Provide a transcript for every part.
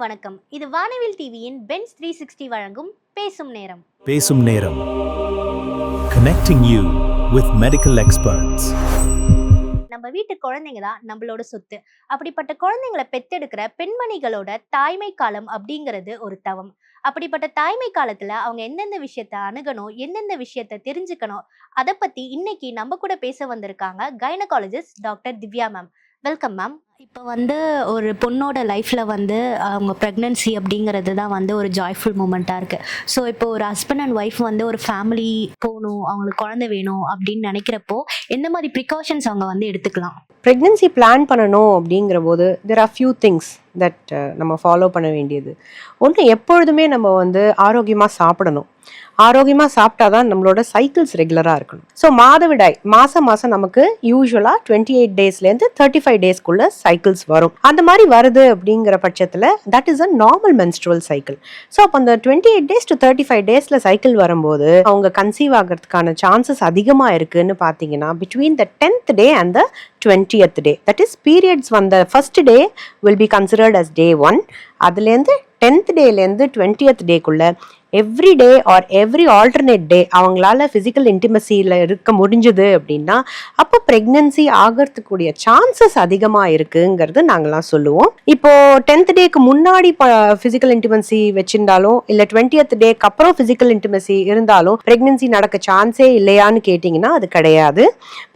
வணக்கம். இது வானவில் டிவியின் பென்ஸ் 360 வழங்கும் பேசும் நேரம். பேசும் நேரம். Connecting you with medical experts. நம்ம வீட்டு குழந்தைங்க தான் நம்மளோட சொத்து. அப்படிப்பட்ட குழந்தைங்களை பெத்தெடுக்கிற பெண்மணிகளோட தாய்மை காலம் அப்படிங்கிறது ஒரு தவம். அப்படிப்பட்ட தாய்மை காலத்துல அவங்க எந்தெந்த விஷயத்த அணுகணும், எந்தெந்த விஷயத்த தெரிஞ்சுக்கணும், அதை பத்தி இன்னைக்கு நம்ம கூட பேச வந்திருக்காங்க gynaecologist doctor Divya ma'am. Welcome ma'am. இப்போ ஒரு பொண்ணோட லைஃப்பில் அவங்க ப்ரெக்னன்சி அப்படிங்கிறது தான் ஒரு ஜாய்ஃபுல் மூமெண்ட்டாக இருக்குது. ஸோ இப்போ ஒரு ஹஸ்பண்ட் அண்ட் ஒய்ஃப் ஒரு ஃபேமிலி போகணும், அவங்களுக்கு குழந்தை வேணும் அப்படின்னு நினைக்கிறப்போ எந்த மாதிரி ப்ரிகாஷன்ஸ் அவங்க எடுத்துக்கலாம்? ப்ரெக்னென்சி பிளான் பண்ணணும் அப்படிங்கிற போது there are few things that நம்ம ஃபாலோ பண்ண வேண்டியது. ஒன்று, எப்பொழுதுமே நம்ம ஆரோக்கியமாக சாப்பிடணும். ஆரோக்கியமாக சாப்பிட்டா தான் நம்மளோட சைக்கிள்ஸ் ரெகுலராக இருக்கணும். ஸோ மாதவிடாய் மாதம் நமக்கு யூஸ்வலாக 28 டேஸ்லேருந்து 35 டேஸ்க்குள்ள சைக்கிள்ஸ் வரும். அந்த மாதிரி வருது அப்படிங்கிற பட்சத்தில் that is a normal menstrual cycle. So அப்போ அந்த 28 டேஸ் டு 35 டேஸில் சைக்கிள் வரும்போது அவங்க கன்சீவ் ஆகிறதுக்கான சான்சஸ் அதிகமாக இருக்குன்னு பார்த்தீங்கன்னா between the 10th day and the 20th day, that is periods வந்த first day will be considered as day 1. அதுலேருந்து 10th டேலேருந்து 20th டேக்குள்ள every day or every alternate day அவங்களால ஃபிசிக்கல் இன்டிமசியில் இருக்க முடிஞ்சுது அப்படின்னா அப்போ ப்ரெக்னென்சி ஆகிறதுக்குரிய சான்சஸ் அதிகமாக இருக்குங்கிறது நாங்கள்லாம் சொல்லுவோம். இப்போ 10th டேக்கு முன்னாடி ஃபிசிக்கல் இன்டிமசி வச்சிருந்தாலும் இல்லை 20th டேக்கு அப்புறம் ஃபிசிக்கல் இன்டிமசி இருந்தாலும் ப்ரெக்னென்சி நடக்க சான்ஸே இல்லையான்னு கேட்டிங்கன்னா அது கிடையாது.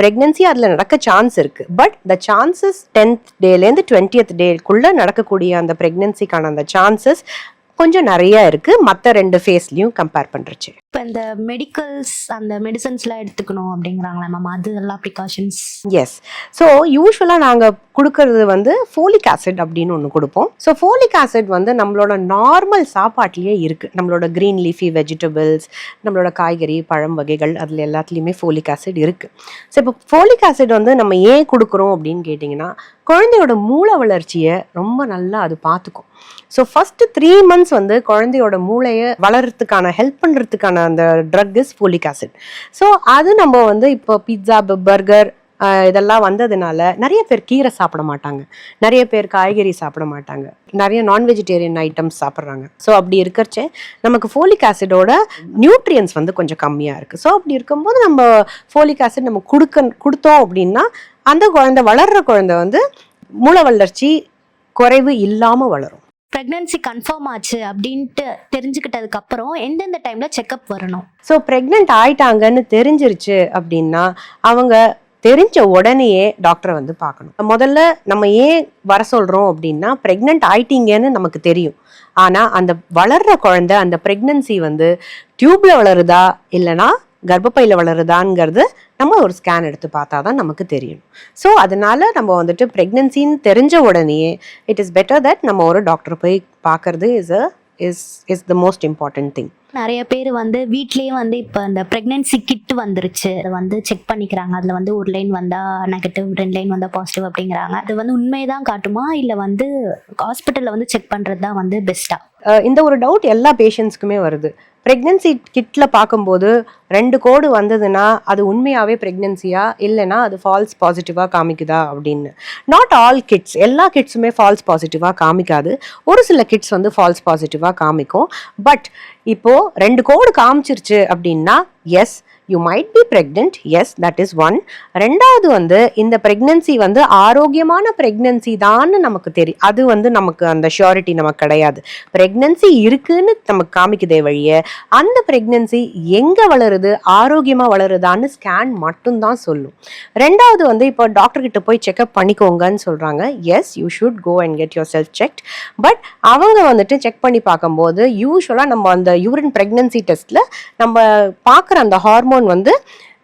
ப்ரெக்னென்சி அதில் நடக்க சான்ஸ் இருக்குது. பட் த சான்சஸ் 10th டேலேருந்து 20th டேக்குள்ளே நடக்கக்கூடிய அந்த ப்ரெக்னென்சிக்கான அந்த சான்சஸ் கொஞ்சம் நிறைய இருக்கு மற்ற 2 ஃபேஸ்லயும் கம்பேர் பண்றச்சு. இப்போ இந்த மெடிக்கல்ஸ் அந்த மெடிசன்ஸ்லாம் எடுத்துக்கணும் அப்படிங்கிறாங்களா மேம், அதெல்லாம் ப்ரிகாஷன்ஸ்? எஸ். ஸோ யூஸ்வலாக நாங்கள் கொடுக்கறது ஃபோலிக் ஆசிட் அப்படின்னு ஒன்று கொடுப்போம். ஸோ ஃபோலிக் ஆசிட் நம்மளோட நார்மல் சாப்பாட்லேயே இருக்குது. நம்மளோட க்ரீன் லீஃபி வெஜிடபிள்ஸ், நம்மளோட காய்கறி பழம் வகைகள் அதில் எல்லாத்துலேயுமே ஃபோலிக் ஆசிட் இருக்குது. ஸோ இப்போ ஃபோலிக் ஆசிட் நம்ம ஏன் கொடுக்குறோம் அப்படின்னு கேட்டிங்கன்னா குழந்தையோட மூளை வளர்ச்சியை ரொம்ப நல்லா அது பார்த்துக்கும். ஸோ ஃபர்ஸ்ட் 3 months குழந்தையோட மூளையை வளர்றதுக்கான ஹெல்ப் பண்ணுறதுக்கான அந்த drug is folic acid. So அது நம்ம இப்போ பீட்சா பர்கர் இதெல்லாம் வந்ததுனால நிறைய பேர் கீரை சாப்பிட மாட்டாங்க, நிறைய பேர் காய்கறி சாப்பிட மாட்டாங்க, நிறைய நான் வெஜிடேரியன் ஐட்டம்ஸ் சாப்பிட்றாங்க. ஸோ அப்படி இருக்கிறச்சே நமக்கு ஃபோலிக் ஆசிடோட நியூட்ரியன்ஸ் கொஞ்சம் கம்மியாக இருக்குது. ஸோ அப்படி இருக்கும்போது நம்ம ஃபோலிக் ஆசிட் நம்ம கொடுத்தோம் அப்படின்னா அந்த குழந்தை வளர்கிற குழந்தை மூளை வளர்ச்சி குறைவு இல்லாமல் வளரும். ப்ரெக்னன்சி கன்ஃபார்ம் ஆச்சு அப்படின்ட்டு தெரிஞ்சுக்கிட்டதுக்கு அப்புறம் எந்தெந்த டைம்ல செக்அப் வரணும்? ஸோ ப்ரெக்னென்ட் ஆயிட்டாங்கன்னு தெரிஞ்சிருச்சு அப்படின்னா அவங்க தெரிஞ்ச உடனேயே டாக்டரை பார்க்கணும். முதல்ல நம்ம ஏன் வர சொல்றோம் அப்படின்னா ப்ரெக்னென்ட் ஆயிட்டீங்கன்னு நமக்கு தெரியும். ஆனா அந்த வளர்ற குழந்தை அந்த ப்ரெக்னன்சி டியூப்ல வளருதா இல்லைன்னா கர்ப்பப்பையில் வளருதாங்கிறது நம்ம ஒரு ஸ்கேன் எடுத்து பார்த்தா தான் நமக்கு தெரியும். ஸோ அதனால நம்ம ப்ரெக்னன்சின்னு தெரிஞ்ச உடனேயே இட் இஸ் பெட்டர் தட் நம்ம ஒரு டாக்டர் போய் பார்க்கறது is the most important thing. நிறைய பேர் வீட்லயே இப்போ இந்த ப்ரெக்னன்சி கிட் வந்துருச்சு, அதை செக் பண்ணிக்கிறாங்க. அதில் ஒரு லைன் வந்தா நெகட்டிவ், 2 லைன் வந்தா பாசிட்டிவ் அப்படிங்கிறாங்க. அது உண்மைதான் காட்டுமா இல்லை ஹாஸ்பிட்டலில் செக் பண்ணுறது தான் பெஸ்ட்டா? இந்த ஒரு டவுட் எல்லா பேஷண்ட்ஸ்க்குமே வருது. ப்ரெக்னன்சி கிட்ல பார்க்கும்போது 2 கோடு வந்ததுன்னா அது உண்மையாகவே ப்ரெக்னன்சியா இல்லைன்னா அது ஃபால்ஸ் பாசிட்டிவாக காமிக்குதா அப்படின்னு. நாட் ஆல் கிட்ஸ், எல்லா கிட்ஸுமே ஃபால்ஸ் பாசிட்டிவாக காமிக்காது. ஒரு சில கிட்ஸ் ஃபால்ஸ் பாசிட்டிவாக காமிக்கும். பட் இப்போ 2 கோடு காமிச்சிருச்சு அப்படின்னா yes you might be pregnant, yes that is one. ரெண்டாவது இந்த ப்ரெக்னன்சி ஆரோக்கியமான ப்ரெக்னன்சி தான்னு நமக்கு தெரியும். அது நமக்கு அந்த ஷியோரிட்டி நமக்கு கிடையாது. ப்ரெக்னன்சி இருக்குன்னு நமக்கு காமிக்குதே வழிய அந்த ப்ரெக்னன்சி எங்கே வளருது, ஆரோக்கியமாக வளருதான்னு ஸ்கேன் மட்டும்தான் சொல்லும். ரெண்டாவது இப்போ டாக்டர் கிட்ட போய் செக்அப் பண்ணிக்கோங்கன்னு சொல்கிறாங்க. Yes you should go and get your self checked. But அவங்க செக் பண்ணி பார்க்கும்போது யூஸ்வலாக நம்ம அந்த யூரின் ப்ரெக்னன்சி டெஸ்ட்டில் நம்ம பார்க்குற அந்த ஹார்மோன்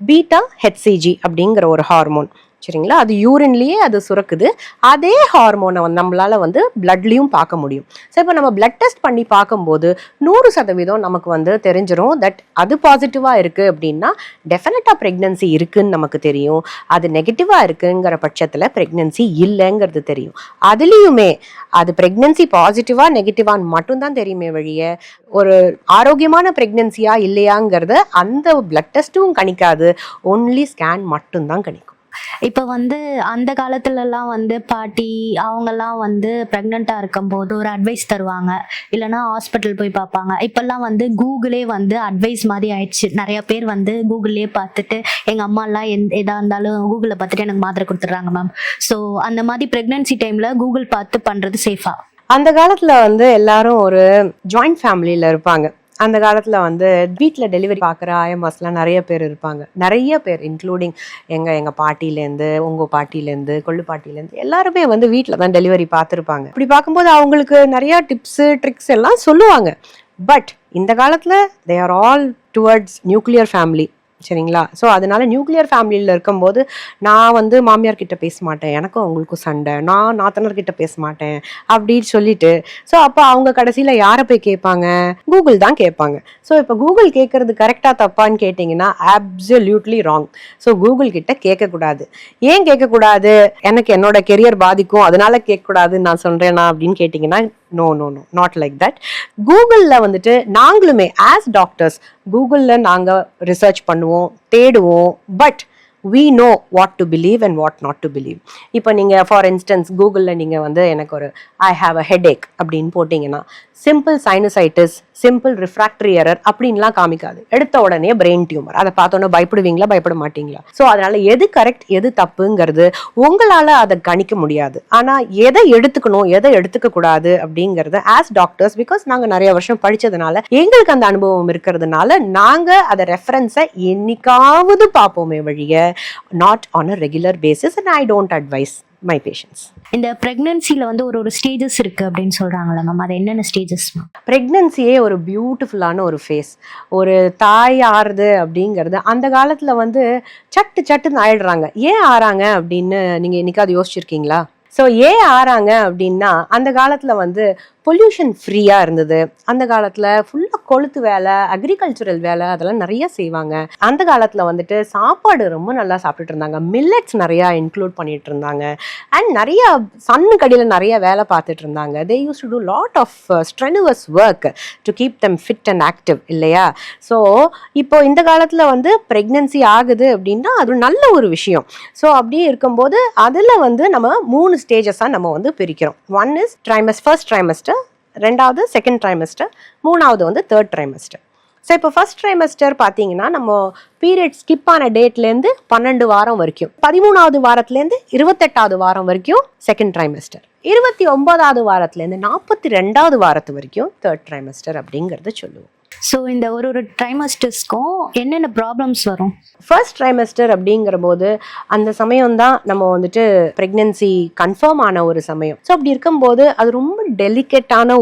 பீட்டா ஹெச்சிஜி அப்படிங்கிற ஒரு ஹார்மோன், சரிங்களா? அது யூரின்லேயே அது சுரக்குது. அதே ஹார்மோனை நம்மளால பிளட்லையும் பார்க்க முடியும். ஸோ இப்போ நம்ம பிளட் டெஸ்ட் பண்ணி பார்க்கும்போது 100% நமக்கு தெரிஞ்சிடும் தட் அது பாசிட்டிவாக இருக்குது அப்படின்னா டெஃபினட்டாக ப்ரெக்னன்சி இருக்குன்னு நமக்கு தெரியும். அது நெகட்டிவாக இருக்குங்கிற பட்சத்தில் ப்ரெக்னன்சி இல்லைங்கிறது தெரியும். அதுலேயுமே அது ப்ரெக்னன்சி பாசிட்டிவாக நெகட்டிவான்னு மட்டும்தான் தெரியுமே வழிய ஒரு ஆரோக்கியமான ப்ரெக்னன்சியா இல்லையாங்கிறத அந்த பிளட் டெஸ்ட்டும் கணிக்காது, ஒன்லி ஸ்கேன் மட்டும்தான் கணிக்கும். இப்போ வந்து அந்த காலத்துலலாம் வந்து பாட்டி அவங்கெல்லாம் வந்து ப்ரெக்னெண்ட்டாக இருக்கும்போது ஒரு அட்வைஸ் தருவாங்க, இல்லைன்னா ஹாஸ்பிட்டல் போய் பார்ப்பாங்க. இப்போல்லாம் வந்து கூகுளே வந்து அட்வைஸ் மாதிரி ஆயிடுச்சு. நிறைய பேர் வந்து கூகுள்லேயே பார்த்துட்டு எங்கள் அம்மாலாம் எதாக இருந்தாலும் கூகுளில் பார்த்துட்டு எனக்கு மாத்திரை கொடுத்துட்றாங்க மேம். ஸோ அந்த மாதிரி ப்ரெக்னென்சி டைமில் கூகுள் பார்த்து பண்ணுறது சேஃபா? அந்த காலத்துல வந்து எல்லாரும் ஒரு ஜாயிண்ட் ஃபேமிலியில இருப்பாங்க. அந்த காலத்துல வந்து வீட்டில் டெலிவரி பார்க்குற ஆயமாஸ்லாம் நிறைய பேர் இருப்பாங்க. நிறைய பேர் இன்க்ளூடிங் எங்க பாட்டிலேருந்து, உங்கள் பாட்டிலேருந்து, கொள்ளு பாட்டிலேருந்து எல்லாருமே வந்து வீட்டில் தான் டெலிவரி பார்த்துருப்பாங்க. இப்படி பார்க்கும்போது அவங்களுக்கு நிறைய டிப்ஸு ட்ரிக்ஸ் எல்லாம் சொல்லுவாங்க. பட் இந்த காலத்தில் they are all towards nuclear family. சரிங்களா? ஸோ அதனால நியூக்ளியர் ஃபேமிலியில் இருக்கும்போது நான் வந்து மாமியார் கிட்ட பேச மாட்டேன், எனக்கும் அவங்களுக்கும் சண்டை, நான் நாத்தனார் கிட்ட பேச மாட்டேன் அப்படின்னு சொல்லிட்டு, ஸோ அப்போ அவங்க கடைசியில் யாரை போய் கேட்பாங்க? கூகுள் தான் கேட்பாங்க. ஸோ இப்போ கூகுள் கேட்கறது கரெக்டாக தப்பான்னு கேட்டிங்கன்னா அப்சல்யூட்லி ராங். ஸோ கூகுள் கிட்ட கேட்கக்கூடாது. ஏன் கேட்கக்கூடாது? எனக்கு என்னோட கெரியர் பாதிக்கும் அதனால கேட்கக்கூடாதுன்னு நான் சொல்கிறேன்னா அப்படின்னு கேட்டிங்கன்னா no no no not like that. கூகுளில் வந்துட்டு நாங்களுமே ஆஸ் டாக்டர்ஸ் கூகுளில் நாங்கள் ரிசர்ச் பண்ணுவோம், தேடுவோம். But we know what to believe and what not to believe. இப்போ நீங்கள் ஃபார் இன்ஸ்டன்ஸ் கூகுளில் நீங்கள் வந்து எனக்கு ஒரு ஐ ஹாவ் அ ஹெட்ஏக் அப்படின்னு போட்டிங்கன்னா simple sinusitis, simple refractory error அப்படின்லாம் காமிக்காது. எடுத்த உடனே பிரெயின் டியூமர். அதை பார்த்தோன்னே பயப்படுவீங்களா, பயப்பட மாட்டீங்களா? ஸோ அதனால எது கரெக்ட் எது தப்புங்கிறது உங்களால் அதை கணிக்க முடியாது. ஆனால் எதை எடுத்துக்கணும் எதை எடுத்துக்க கூடாது அப்படிங்கிறத ஆஸ் டாக்டர்ஸ், பிகாஸ் நாங்கள் நிறைய வருஷம் படித்ததுனால எங்களுக்கு அந்த அனுபவம் இருக்கிறதுனால நாங்கள் அதை ரெஃபரன்ஸை என்னைக்காவது பார்ப்போமே வழிய not on a regular basis, and I don't advise my patients. இந்த பிரெக்னன்சில வந்து ஒரு ஸ்டேஜஸ் இருக்கு அப்படின்னு சொல்றாங்களா மேம்? அது என்னென்ன ஸ்டேஜஸ்? பிரெக்னன்சியே ஒரு பியூட்டிஃபுல்லான ஒரு ஃபேஸ். ஒரு தாய் ஆறுது அப்படிங்கிறது அந்த காலத்துல வந்து சட்டுன்னு ஆயிடுறாங்க. ஏன் ஆறாங்க அப்படின்னு நீங்க என்னைக்காவது யோசிச்சிருக்கீங்களா? ஸோ ஏன் ஆறாங்க அப்படின்னா அந்த காலத்துல வந்து பொல்யூஷன் ஃப்ரீயாக இருந்தது. அந்த காலத்தில் ஃபுல்லாக கொளுத்து வேலை, அக்ரிகல்ச்சுரல் வேலை அதெல்லாம் நிறைய செய்வாங்க. அந்த காலத்தில் வந்துட்டு சாப்பாடு ரொம்ப நல்லா சாப்பிட்டுட்டு இருந்தாங்க. மில்லட்ஸ் நிறையா இன்க்ளூட் பண்ணிட்டு இருந்தாங்க. அண்ட் நிறைய சன்னு கடியில் நிறைய வேலை பார்த்துட்டு இருந்தாங்க. They use to do lot of strenuous work to keep them fit and active இல்லையா? ஸோ இப்போ இந்த காலத்தில் வந்து ப்ரெக்னன்சி ஆகுது அப்படின்னா அது நல்ல ஒரு விஷயம். ஸோ அப்படியே இருக்கும்போது அதில் வந்து நம்ம 3 ஸ்டேஜஸாக நம்ம வந்து பிரிக்கிறோம். ஒன் இஸ் ஃபர்ஸ்ட் ட்ரைமஸ்டர், ரெண்டாவது செகண்ட் ட்ரைமஸ்டர், மூணாவது வந்து தேர்ட் ட்ரைமஸ்டர். ஸோ இப்போ ஃபர்ஸ்ட் ட்ரைமஸ்டர் பார்த்தீங்கன்னா நம்ம பீரியட் ஸ்கிப் ஆன டேட்லேருந்து 12 வாரம் வரைக்கும், 13வது வாரத்துலேருந்து 28வது வாரம் வரைக்கும் செகண்ட் ட்ரைமஸ்டர், 29வது வாரத்துலேருந்து 42வது வாரத்து வரைக்கும் தேர்ட் ட்ரைமஸ்டர் அப்படிங்கிறத சொல்லுவோம். ஸோ இந்த ஒரு ட்ரைமஸ்டர்ஸ்க்கும் என்னென்ன ப்ராப்ளம்ஸ் வரும்? ஃபர்ஸ்ட் ட்ரைமஸ்டர் அப்படிங்கிற போது அந்த சமயம் தான் நம்ம வந்துட்டு ப்ரெக்னென்சி கன்ஃபார்ம் ஆன ஒரு சமயம். ஸோ அப்படி இருக்கும்போது அது ரொம்ப டெலிகேட்டான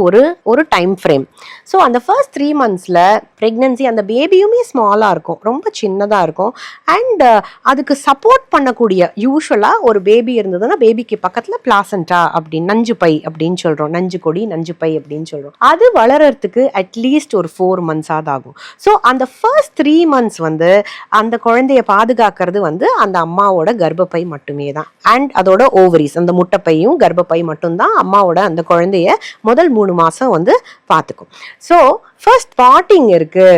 ஒரு டைம் ஃப்ரேம். ஸோ அந்த ஃபர்ஸ்ட் 3 monthsல ப்ரெக்னென்சி அந்த பேபியுமே ஸ்மாலாக இருக்கும், ரொம்ப சின்னதாக இருக்கும். அண்ட் அதுக்கு சப்போர்ட் பண்ணக்கூடிய யூஸ்வலாக ஒரு பேபி இருந்ததுன்னா பேபிக்கு பக்கத்தில் பிளாசண்டா அப்படின்னு நஞ்சு பை அப்படின்னு சொல்கிறோம், நஞ்சு கொடி நஞ்சு பை அப்படின்னு சொல்கிறோம். அது வளர்கிறதுக்கு அட்லீஸ்ட் ஒரு 4 months ஆகும். ஸோ அந்த ஃபர்ஸ்ட் 3 months வந்து அந்த குழந்தைய பாதுகாக்கிறது வந்து அந்த அம்மாவோட கர்ப்பப்பை மட்டுமே தான். அண்ட் அதோட ஓவரிஸ், அந்த முட்டைப்பையும் கர்ப்பப்பை மட்டும்தான் அம்மாவோட அந்த குழந்தைய முதல் 3 மாசம் வந்து பார்த்துக்கும். ஸோ ஃபர்ஸ்ட் ஸ்பாட்டிங் இருக்கு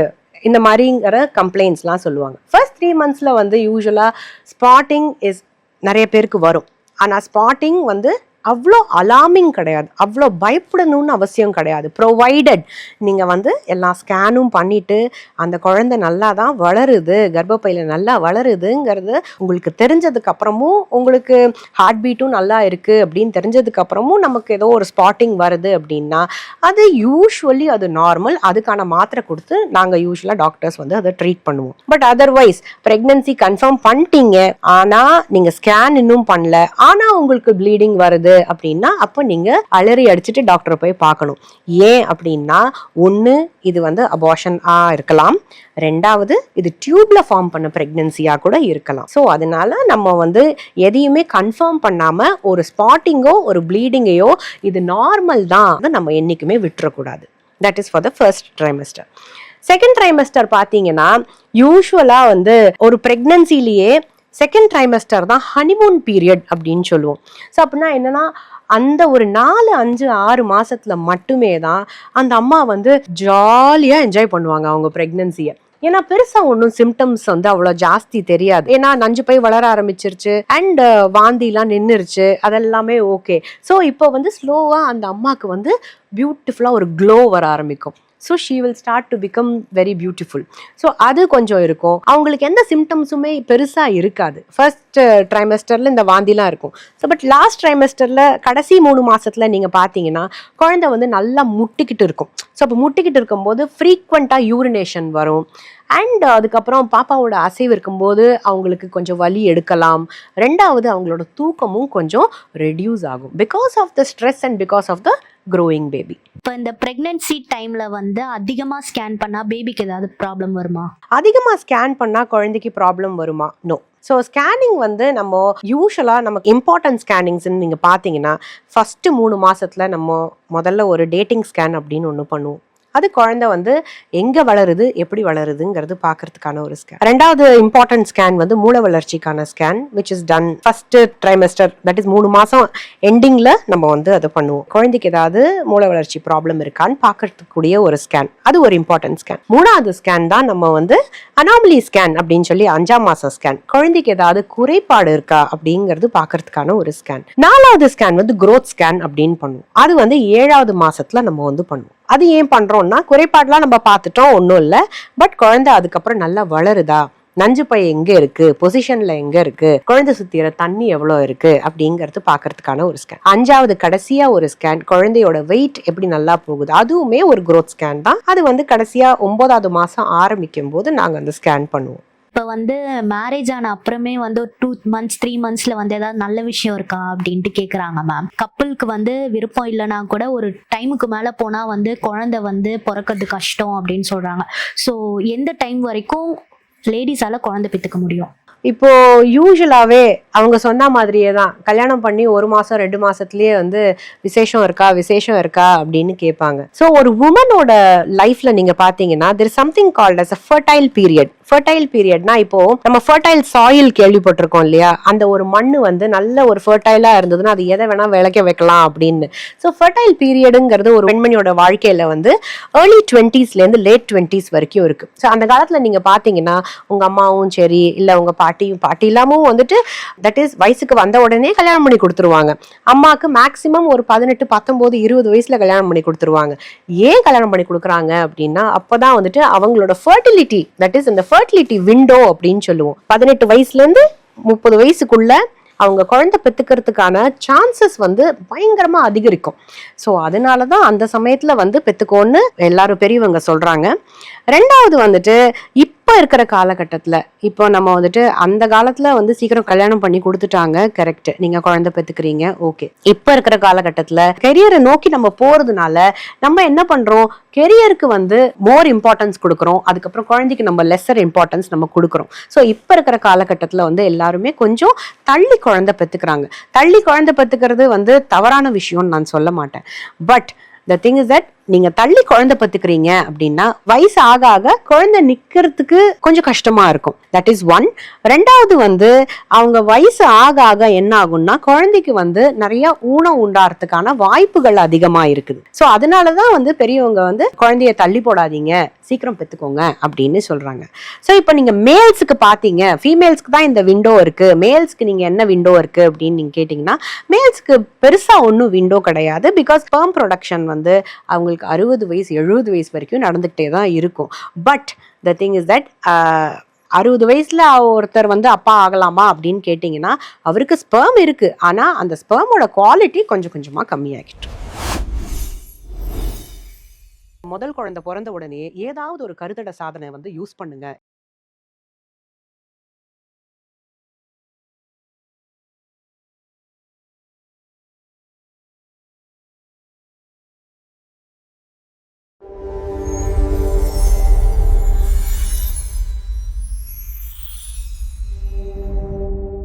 இந்த மாதிரிங்கிற கம்ப்ளைண்ட்ஸ்லாம் சொல்லுவாங்க. ஃபர்ஸ்ட் 3 monthsல வந்து யூஸ்வலாக ஸ்பாட்டிங் இஸ் நிறைய பேருக்கு வரும். ஆனால் ஸ்பாட்டிங் வந்து அவ்வளோ அலார்மிங் கிடையாது, அவ்வளோ பயப்படணும்னு அவசியம் கிடையாது. ப்ரொவைடட் நீங்கள் வந்து எல்லா ஸ்கேனும் பண்ணிவிட்டு அந்த குழந்தை நல்லா தான் வளருது, கர்ப்பப்பையில் நல்லா வளருதுங்கிறது உங்களுக்கு தெரிஞ்சதுக்கப்புறமும், உங்களுக்கு ஹார்ட் பீட்டும் நல்லா இருக்குது அப்படின்னு தெரிஞ்சதுக்கப்புறமும் நமக்கு ஏதோ ஒரு ஸ்பாட்டிங் வருது அப்படின்னா அது யூஸ்வலி அது நார்மல். அதுக்கான மாத்திரை கொடுத்து நாங்கள் யூஸ்வலாக டாக்டர்ஸ் வந்து அதை ட்ரீட் பண்ணுவோம். பட் அதர்வைஸ் ப்ரெக்னன்சி கன்ஃபார்ம் பண்ணிட்டீங்க, ஆனால் நீங்கள் ஸ்கேன் இன்னும் பண்ணல, ஆனால் உங்களுக்கு ப்ளீடிங் வருது அப்படின்னா அப்போ நீங்க அலறி அடிச்சுட்டு டாக்டரை போய் பார்க்கணும். ஏன் அப்படின்னா ஒன்று இது வந்து அபார்ஷன் இருக்கலாம், ரெண்டாவது இது டியூப்ல ஃபார்ம் பண்ண பிரெக்னன்சியா கூட இருக்கலாம். ஸோ அதனால நம்ம வந்து எதையுமே கன்ஃபார்ம் பண்ணாம ஒரு ஸ்பாட்டிங்கோ ஒரு ப்ளீடிங்கையோ இது நார்மல் தான் நம்ம என்னைக்குமே விட்டுறக்கூடாது. That is for the first trimester. Second trimester பார்த்தீங்கன்னா யூஸ்வலாக வந்து ஒரு ப்ரெக்னன்சிலேயே செகண்ட் ட்ரைமஸ்டர் தான் ஹனிமூன் பீரியட் அப்படின்னு சொல்லுவோம். ஸோ அப்படின்னா என்னன்னா அந்த ஒரு 4, 5, 6 மாசத்துல மட்டுமே தான் அந்த அம்மா வந்து ஜாலியாக என்ஜாய் பண்ணுவாங்க அவங்க ப்ரெக்னன்சியை. ஏன்னா பெருசா ஒன்றும் சிம்டம்ஸ் வந்து அவ்வளவு ஜாஸ்தி தெரியாது. ஏன்னா நஞ்சு பை வளர ஆரம்பிச்சிருச்சு அண்ட் வாந்திலாம் நின்னுருச்சு, அதெல்லாமே ஓகே. ஸோ இப்போ வந்து ஸ்லோவா அந்த அம்மாக்கு வந்து பியூட்டிஃபுல்லா ஒரு க்ளோ வர ஆரம்பிக்கும். So she will start to become very beautiful. So அது கொஞ்சம் இருக்கும். அவங்களுக்கு எந்த சிம்டம்ஸுமே பெருசாக இருக்காது. ஃபர்ஸ்ட் ட்ரைமெஸ்டரில் இந்த வாந்திலாம் இருக்கும். ஸோ பட் லாஸ்ட் ட்ரைமெஸ்டரில் கடைசி 3 மாதத்தில் நீங்கள் பார்த்தீங்கன்னா குழந்தை வந்து நல்லா முட்டிக்கிட்டு இருக்கும். ஸோ அப்போ முட்டிக்கிட்டு இருக்கும்போது ஃப்ரீக்வெண்ட்டாக யூரினேஷன் வரும். அண்ட் அதுக்கப்புறம் பாப்பாவோட அசைவு இருக்கும்போது அவங்களுக்கு கொஞ்சம் வலி எடுக்கலாம். ரெண்டாவது அவங்களோட தூக்கமும் கொஞ்சம் ரெடியூஸ் ஆகும் because of the stress and because of the growing baby. இப்போ இந்த பிரெக்னன்சி டைம்ல வந்து அதிகமா ஸ்கேன் பண்ணா பேபிக்கு ஏதாவது ப்ராப்ளம் வருமா? அதிகமாக ஸ்கேன் பண்ணால் குழந்தைக்கு ப்ராப்ளம் வருமா? நோ. ஸோ ஸ்கேனிங் வந்து நம்ம யூஸ்வலாக நமக்கு இம்பார்ட்டன்ட் ஸ்கேனிங்ஸ்ன்னு நீங்கள் பார்த்தீங்கன்னா ஃபஸ்ட்டு 3 மாதத்தில் நம்ம முதல்ல ஒரு டேட்டிங் ஸ்கேன் அப்படின்னு ஒன்று பண்ணுவோம். அது குழந்தை வந்து எங்கே வளருது, எப்படி வளருதுங்கிறது பார்க்கறதுக்கான ஒரு ஸ்கேன். ரெண்டாவது இம்பார்ட்டன்ட் ஸ்கேன் வந்து மூளை வளர்ச்சிக்கான scan which is done first trimester, that is 3 மாதம் எண்டிங்கில் நம்ம வந்து அதை பண்ணுவோம். குழந்தைக்கு ஏதாவது மூளை வளர்ச்சி ப்ராப்ளம் இருக்கான்னு பார்க்கறதுக்கூடிய ஒரு ஸ்கேன், அது ஒரு இம்பார்ட்டன்ட் ஸ்கேன். 3வது ஸ்கேன் தான் நம்ம வந்து அனாமலி ஸ்கேன் அப்படின்னு சொல்லி 5ஆம் மாதம் ஸ்கேன், குழந்தைக்கு ஏதாவது குறைபாடு இருக்கா அப்படிங்கிறது பார்க்கறதுக்கான ஒரு ஸ்கேன். 4வது ஸ்கேன் வந்து growth ஸ்கேன் அப்படின்னு பண்ணுவோம். அது வந்து 7வது மாசத்துல நம்ம வந்து பண்ணுவோம். அது ஏன் பண்றோம்னா குறைபாடுலாம் நம்ம பார்த்துட்டோம், ஒன்றும் இல்லை. பட் குழந்தை அதுக்கப்புறம் நல்லா வளருதா, நஞ்சு பை எங்க இருக்கு, பொசிஷன்ல எங்க இருக்கு, குழந்தை சுத்திர தண்ணி எவ்வளோ இருக்கு அப்படிங்கிறது பார்க்கறதுக்கான ஒரு ஸ்கேன். 5வது கடைசியா ஒரு ஸ்கேன், குழந்தையோட வெயிட் எப்படி நல்லா போகுது, அதுவுமே ஒரு growth ஸ்கேன் தான். அது வந்து கடைசியா 9வது மாசம் ஆரம்பிக்கும் போது நாங்க அந்த ஸ்கேன் பண்ணுவோம். இப்போ வந்து மேரேஜ் ஆன அப்புறமே வந்து ஒரு 2 months 3 monthsல வந்து ஏதாவது நல்ல விஷயம் இருக்கா அப்படின்ட்டு கேட்குறாங்க மேம். கப்பலுக்கு வந்து விருப்பம் இல்லைனா கூட ஒரு டைமுக்கு மேலே போனால் வந்து குழந்தை வந்து பிறக்கிறது கஷ்டம் அப்படின்னு சொல்கிறாங்க. ஸோ எந்த டைம் வரைக்கும் லேடிஸால் குழந்தை பெற்றுக்க முடியும்? இப்போ யூஸ்வலாவே அவங்க சொன்ன மாதிரியே தான், கல்யாணம் பண்ணி 1 மாசம் 2 மாசத்துலயே வந்து விசேஷம் இருக்கா அப்படின்னு கேட்பாங்க. ஸோ ஒரு உமனோட லைஃப்ல நீங்க பாத்தீங்கன்னா there is something called as a fertile period. Fertile பீரியட்னா இப்போ நம்ம ஃபர்டைல் சாயில் கேள்விப்பட்டிருக்கோம் இல்லையா, அந்த ஒரு மண்ணு வந்து நல்ல ஒரு ஃபர்டைலா இருந்ததுன்னா அது எதை வேணா விளைக்க வைக்கலாம் அப்படின்னு. ஸோ ஃபர்டைல் பீரியடுங்கிறது ஒரு பெண்மணியோட வாழ்க்கையில வந்து early 20sலேருந்து late 20s வரைக்கும் இருக்கு. ஸோ அந்த காலத்துல நீங்க பாத்தீங்கன்னா உங்க அம்மாவும் சரி இல்லை உங்க பாட்டி இல்லாமும் வந்துட்டு தட் இஸ் வயசுக்கு வந்த உடனே கல்யாணம் பண்ணி கொடுத்துருவாங்க. அம்மாவுக்கு மேக்சிமம் ஒரு 18, 19, 20 வயசுல கல்யாணம் பண்ணி கொடுத்துருவாங்க. ஏன் கல்யாணம் பண்ணி கொடுக்குறாங்க அப்படின்னா அப்பதான் வந்துட்டு அவங்களோட ஃபர்டிலிட்டி, தட் இஸ் இந்த ஃபர்டிலிட்டி விண்டோ அப்படின்னு சொல்லுவோம், 18 வயசுலேருந்து 30 வயசுக்குள்ள அவங்க குழந்தை பெற்றுக்கிறதுக்கான சான்சஸ் வந்து பயங்கரமா அதிகரிக்கும். ஸோ அதனால தான் அந்த சமயத்துல வந்து பெற்றுக்கோன்னு எல்லாரும் பெரியவங்க சொல்றாங்க. ரெண்டாவது வந்துட்டு இப்போ இருக்கிற காலகட்டத்தில், இப்போ நம்ம வந்துட்டு அந்த காலத்தில் வந்து சீக்கிரம் கல்யாணம் பண்ணி கொடுத்துட்டாங்க, கரெக்ட், நீங்கள் குழந்தை பெற்றுக்கிறீங்க, ஓகே. இப்போ இருக்கிற காலகட்டத்தில் கெரியரை நோக்கி நம்ம போகிறதுனால நம்ம என்ன பண்ணுறோம், கெரியருக்கு வந்து மோர் இம்பார்ட்டன்ஸ் கொடுக்குறோம், அதுக்கப்புறம் குழந்தைக்கு நம்ம லெஸர் இம்பார்ட்டன்ஸ் நம்ம கொடுக்குறோம். ஸோ இப்போ இருக்கிற காலகட்டத்தில் வந்து எல்லாருமே கொஞ்சம் தள்ளி குழந்தை பெற்றுக்கிறாங்க. தள்ளி குழந்தை பெற்றுக்கிறது வந்து தவறான விஷயம்னு நான் சொல்ல மாட்டேன். But the thing is that நீங்க தள்ளி குழந்தை பெற்றுக்கிறீங்க அப்படின்னா வயசு ஆக ஆக குழந்தை நிக்கிறதுக்கு கொஞ்சம் கஷ்டமா இருக்கும். That is one. ரெண்டாவது வந்து அவங்க வயசு ஆக ஆக என்ன ஆகும்னா குழந்தைக்கு வந்து நிறைய ஊனம் உண்டாறதுக்கான வாய்ப்புகள் அதிகமா இருக்குது. ஸோ அதனாலதான் வந்து பெரியவங்க வந்து குழந்தைய தள்ளி போடாதீங்க, சீக்கிரம் பெற்றுக்கோங்க அப்படின்னு சொல்றாங்க. ஸோ இப்போ நீங்க மேல்ஸுக்கு பாத்தீங்க, ஃபீமேல்ஸ்க்கு தான் இந்த விண்டோ இருக்கு, மேல்ஸ்க்கு நீங்க என்ன விண்டோ இருக்கு அப்படின்னு நீங்க கேட்டீங்கன்னா மேல்ஸ்க்கு பெருசா ஒன்றும் விண்டோ கிடையாது. பிகாஸ் ஸ்பெர்ம் ப்ரொடக்ஷன் வந்து அவங்களுக்கு 60 வயசு 70 வயசு வரைக்கும் நடந்துகிட்டே தான் இருக்கும். But the thing is that 60 வயசுல ஒருத்தர் வந்து அப்பா ஆகலாமா அப்படின்னு கேட்டிங்கன்னா அவருக்கு ஸ்பெர்ம் இருக்கு, ஆனா அந்த ஸ்பெர்மோட குவாலிட்டி கொஞ்சம் கொஞ்சமா கம்மியாகிட்டு. முதல் குழந்தை பிறந்த உடனே ஏதாவது ஒரு கருத்தடை சாதனை வந்து யூஸ் பண்ணுங்க.